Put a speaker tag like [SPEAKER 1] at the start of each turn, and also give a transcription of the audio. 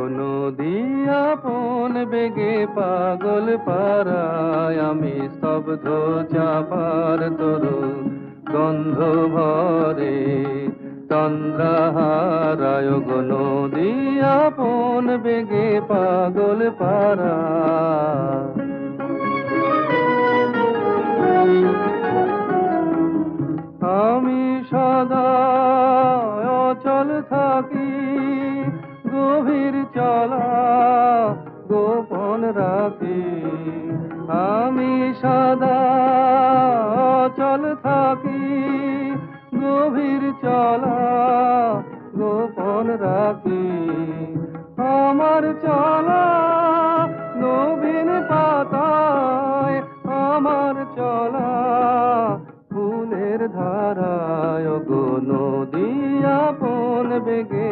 [SPEAKER 1] গো নদী আপন বেগে পাগল পারায়, আমি স্তব্ধ চাপার তরু গন্ধ ভরে তন্দ্রাহারায়। গো নদী আপন বেগে পাগল পারায়। আমি সদা অচল থাকি, গভীর চলা গোপন রাখি। আমি সদা অচল থাকি, গভীর চলা গোপন রাখি। আমার চলা নবীন পাতায়, আমার চলা ফুলের ধারায়। গো নদী আপন বেগে